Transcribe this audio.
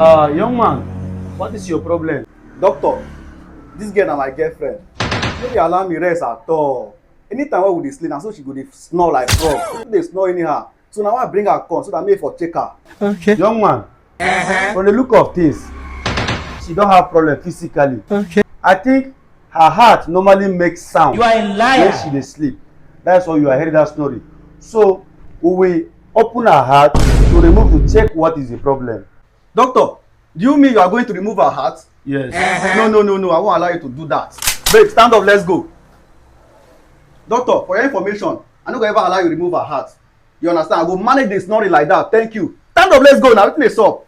Young man, what is your problem? Doctor, this girl na my girlfriend. She no dey allow me rest at all. Anytime wey we dey sleep, na so she go dey snore like frog. She dey snore anyhow. So na why I bring her come so that make for check her. Okay. Young man, from the look of things, she don't have problem physically. Okay. I think her heart normally makes sound. You are a liar. When she dey sleep. That's why you are hearing that snoring. So we will open her heart to remove to check what is the problem. Doctor, do you mean you are going to remove her heart? Yes. No. I won't allow you to do that. Babe, stand up, let's go. Doctor, for your information, I no go ever allow you remove her heart. You understand? I go manage the snoring like that. Thank you. Stand up, let's go now. Wetin dey sup?